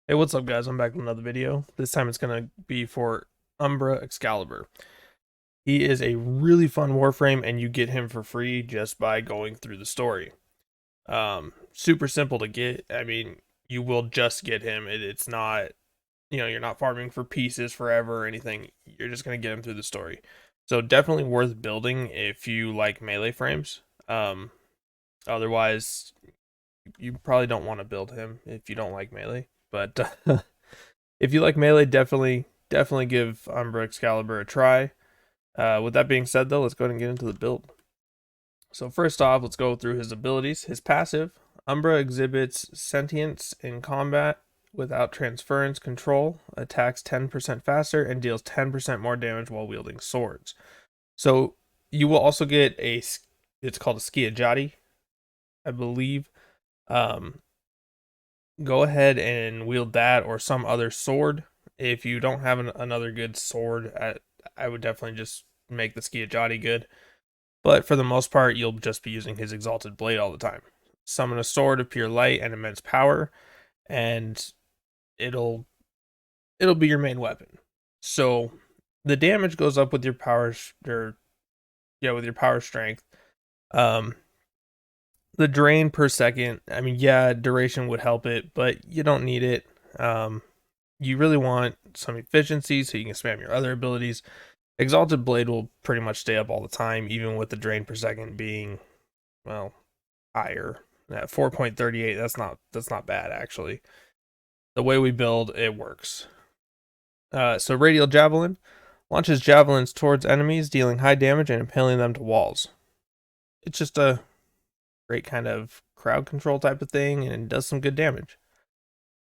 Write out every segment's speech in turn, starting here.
Hey, what's up, guys? I'm back with another video. This time it's going to be for UMBRA Excalibur. He is a really fun Warframe, and you get him for free just by going through the story. Super simple to get. I mean, you will just get him. It's not, you're not farming for pieces forever or anything. You're just going to get him through the story. So definitely worth building if you like melee frames. Otherwise, you probably don't want to build him if you don't like melee. But if you like melee, definitely give Umbra Excalibur a try. With that being said, though, let's go ahead and get into the build. So first off, let's go through his abilities. His passive, Umbra exhibits sentience in combat without transference control, attacks 10% faster, and deals 10% more damage while wielding swords. So you will also get it's called a Skiajati, I believe. Um, Go ahead and wield that or some other sword. If you don't have another good sword, I would definitely just make the Skiajati good. But for the most part, you'll just be using his Exalted Blade all the time. Summon a sword of pure light and immense power, and it'll be your main weapon. So the damage goes up with your power, with your power strength. Um, the drain per second, I mean, yeah, duration would help it, but you don't need it. You really want some efficiency so you can spam your other abilities. Exalted Blade will pretty much stay up all the time, even with the drain per second being, well, higher. At 4.38, that's not bad actually. The way we build, it works. So Radial Javelin launches javelins towards enemies, dealing high damage and impaling them to walls. It's just a great kind of crowd control type of thing, and it does some good damage.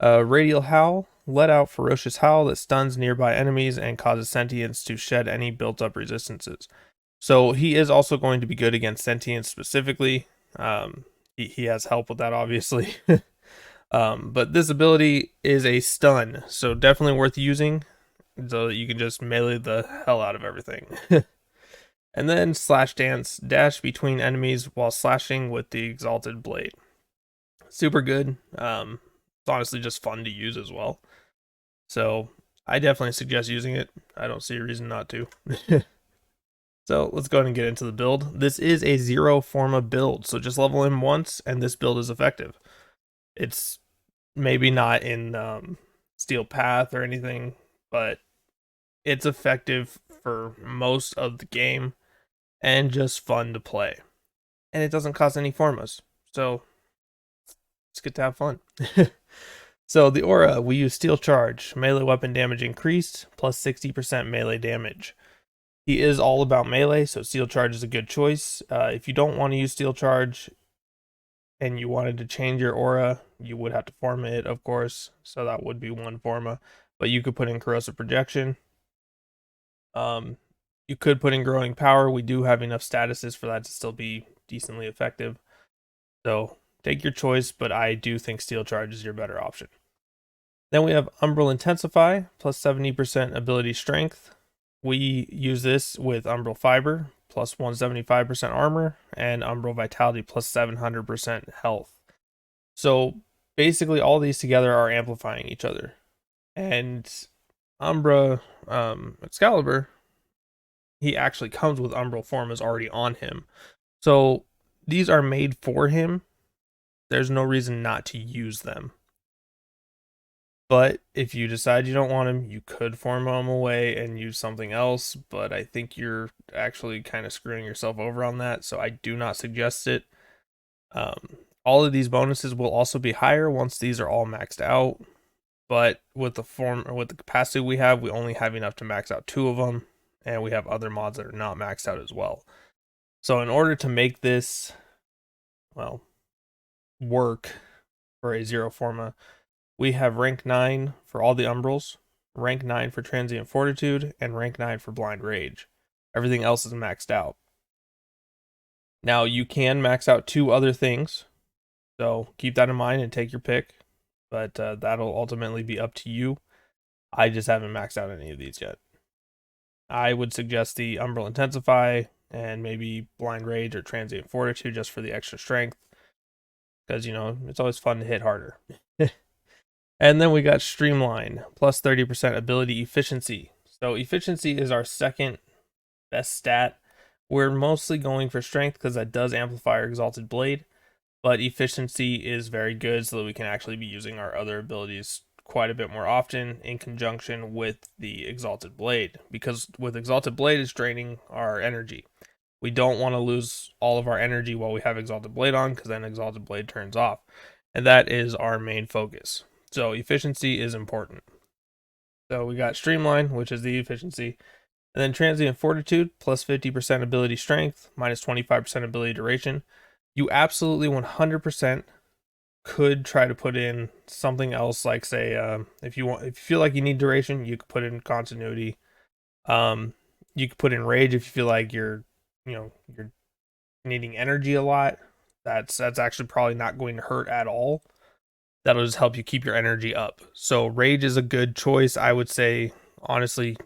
Radial Howl, let out ferocious howl that stuns nearby enemies and causes sentients to shed any built-up resistances. So he is also going to be good against sentients specifically. He has help with that, obviously. But this ability is a stun, so definitely worth using. So you can just melee the hell out of everything. And then Slash Dance, dash between enemies while slashing with the Exalted Blade. Super good. It's honestly just fun to use as well. So I definitely suggest using it. I don't see a reason not to. So let's go ahead and get into the build. This is a 0 FORMA build, so just level him once and this build is effective. It's maybe not in Steel Path or anything, but it's effective for most of the game and just fun to play. And it doesn't cost any formas, so it's good to have fun. So the aura, we use Steel Charge, melee weapon damage increased, plus 60% melee damage. He is all about melee, so Steel Charge is a good choice. If you don't want to use Steel Charge and you wanted to change your aura, you would have to form it, of course, so that would be one forma. But you could put in Corrosive Projection. You could put in Growing Power. We do have enough statuses for that to still be decently effective. So take your choice, but I do think Steel Charge is your better option. Then we have Umbral Intensify, plus 70% ability strength. We use this with Umbral Fiber, plus 175% armor, and Umbral Vitality, plus 700% health. So basically all these together are amplifying each other. And Umbra Excalibur, he actually comes with Umbral formas already on him. So these are made for him. There's no reason not to use them. But if you decide you don't want him, you could form him away and use something else. But I think you're actually kind of screwing yourself over on that. So I do not suggest it. All of these bonuses will also be higher once these are all maxed out. But with the capacity we have, we only have enough to max out 2 of them. And we have other mods that are not maxed out as well. So in order to make this, well, work for a 0 forma, we have rank 9 for all the Umbrals, rank 9 for Transient Fortitude, and rank 9 for Blind Rage. Everything else is maxed out. Now, you can max out 2 other things, so keep that in mind and take your pick, but that'll ultimately be up to you. I just haven't maxed out any of these yet. I would suggest the Umbral Intensify and maybe Blind Rage or Transient Fortitude just for the extra strength, because, it's always fun to hit harder. And then we got Streamline, plus 30% ability efficiency. So efficiency is our second best stat. We're mostly going for strength because that does amplify our Exalted Blade, but efficiency is very good so that we can actually be using our other abilities quite a bit more often in conjunction with the Exalted Blade, because with Exalted Blade it's draining our energy. We don't want to lose all of our energy while we have Exalted Blade on, because then Exalted Blade turns off, and that is our main focus. So efficiency is important. So we got Streamline, which is the efficiency, and then Transient Fortitude, plus 50% ability strength, minus 25% ability duration. You absolutely 100% could try to put in something else, like say, if you feel like you need duration, you could put in continuity. You could put in rage if you feel like you're needing energy a lot. That's actually probably not going to hurt at all. That'll just help you keep your energy up. So rage is a good choice. I would say, honestly,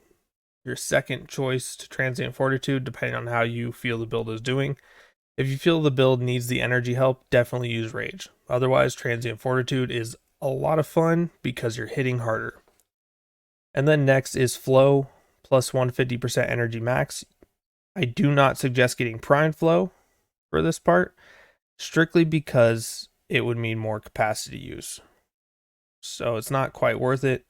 your second choice to Transient Fortitude, depending on how you feel the build is doing. If you feel the build needs the energy help, definitely use Rage. Otherwise, Transient Fortitude is a lot of fun because you're hitting harder. And then next is Flow, plus 150% energy max. I do not suggest getting Prime Flow for this part, strictly because it would mean more capacity use. So it's not quite worth it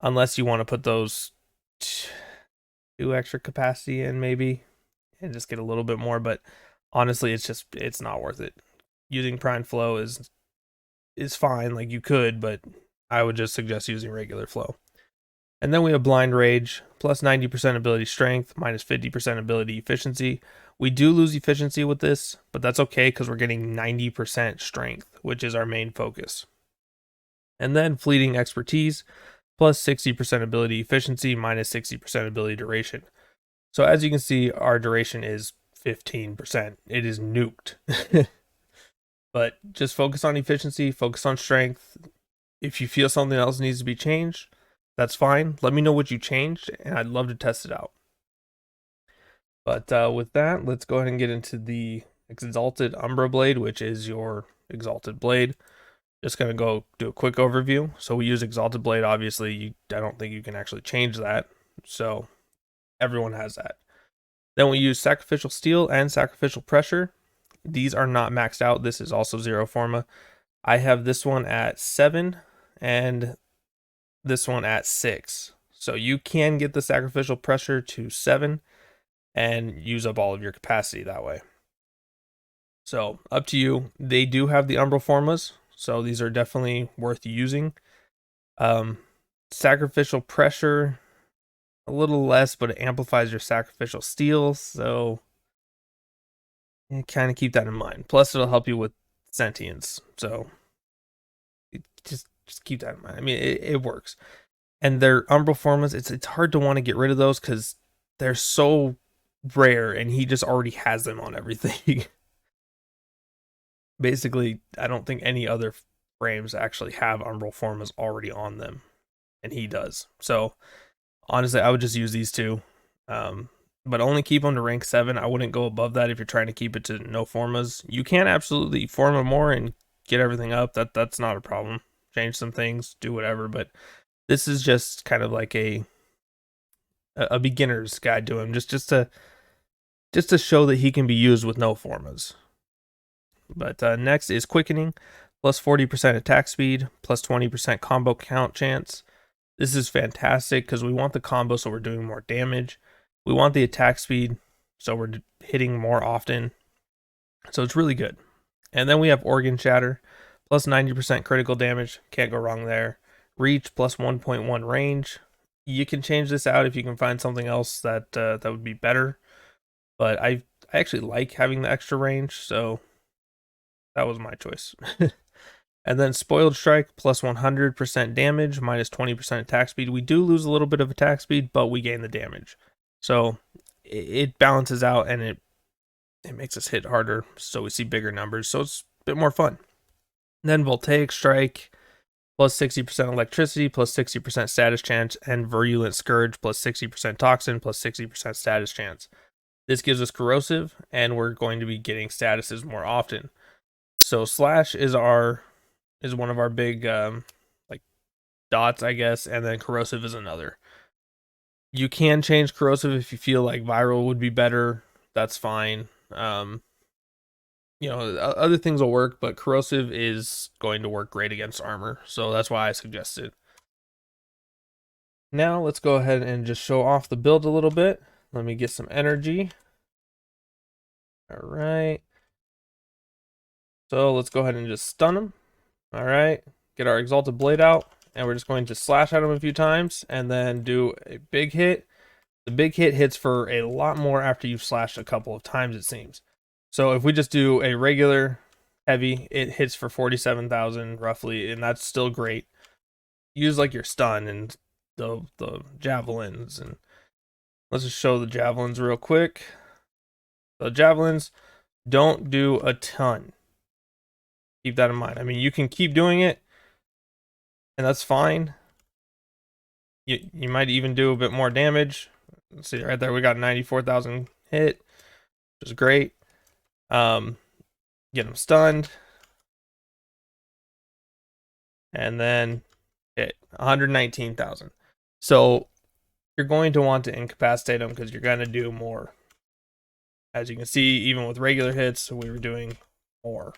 unless you want to put those 2 extra capacity in maybe and just get a little bit more, but honestly it's not worth it. Using Prime Flow is fine, like you could, but I would just suggest using regular Flow. And then we have Blind Rage, plus 90% ability strength, minus 50% ability efficiency. We do lose efficiency with this, but that's okay because we're getting 90% strength, which is our main focus. And then Fleeting Expertise, plus 60% ability efficiency, minus 60% ability duration. So as you can see, our duration is 15%. It is nuked. But just focus on efficiency, focus on strength. If you feel something else needs to be changed, that's fine. Let me know what you changed, and I'd love to test it out. But with that, let's go ahead and get into the Exalted Umbra Blade, which is your Exalted Blade. Just going to go do a quick overview. So we use Exalted Blade, obviously. I don't think you can actually change that. So everyone has that. Then we use Sacrificial Steel and Sacrificial Pressure. These are not maxed out. This is also 0 FORMA. I have this one at 7 and this one at 6. So you can get the Sacrificial Pressure to 7 and use up all of your capacity that way. So up to you. They do have the Umbral Formas, so these are definitely worth using. Sacrificial Pressure, a little less, but it amplifies your Sacrificial Steel, so kind of keep that in mind. Plus, it'll help you with sentience, so just keep that in mind. I mean, it works. And their Umbral Formas, it's hard to want to get rid of those because they're so rare, and he just already has them on everything. Basically, I don't think any other frames actually have Umbral Formas already on them, and he does. So, honestly, I would just use these two. But only keep them to rank 7. I wouldn't go above that if you're trying to keep it to no formas. You can absolutely forma more and get everything up. That's not a problem. Change some things, do whatever. But this is just kind of like a beginner's guide to him, just to show that he can be used with no formas. But next is Quickening, plus 40% attack speed, plus 20% combo count chance. This is fantastic because we want the combo so we're doing more damage. We want the attack speed so we're hitting more often. So it's really good. And then we have Organ Shatter, plus 90% critical damage. Can't go wrong there. Reach, plus 1.1 range. You can change this out if you can find something else that would be better. But I actually like having the extra range, so that was my choice. And then Spoiled Strike, plus 100% damage, minus 20% attack speed. We do lose a little bit of attack speed, but we gain the damage. So it balances out, and it makes us hit harder, so we see bigger numbers. So it's a bit more fun. And then Voltaic Strike, plus 60% electricity, plus 60% status chance, and Virulent Scourge, plus 60% toxin, plus 60% status chance. This gives us corrosive, and we're going to be getting statuses more often. So Slash is one of our big dots, I guess, and then corrosive is another. You can change corrosive if you feel like viral would be better. That's fine. Other things will work, but corrosive is going to work great against armor, so that's why I suggest it. Now let's go ahead and just show off the build a little bit. Let me get some energy. All right. So let's go ahead and just stun him. All right. Get our Exalted Blade out, and we're just going to slash at him a few times and then do a big hit. The big hit hits for a lot more after you've slashed a couple of times, it seems. So if we just do a regular heavy, it hits for 47,000 roughly, and that's still great. Use like your stun and the javelins, and let's just show the javelins real quick. The javelins don't do a ton. Keep that in mind. I mean, you can keep doing it, and that's fine. You might even do a bit more damage. Let's see right there, we got 94,000 hit, which is great. Get them stunned, and then hit 119,000. So you're going to want to incapacitate them because you're going to do more. As you can see, even with regular hits, we were doing more.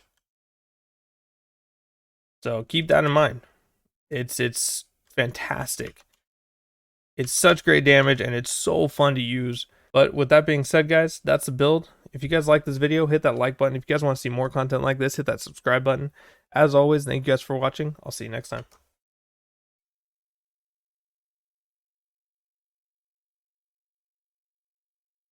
So keep that in mind. It's fantastic. It's such great damage, and it's so fun to use. But with that being said, guys, that's the build. If you guys like this video, hit that like button. If you guys want to see more content like this, hit that subscribe button. As always, thank you guys for watching. I'll see you next time.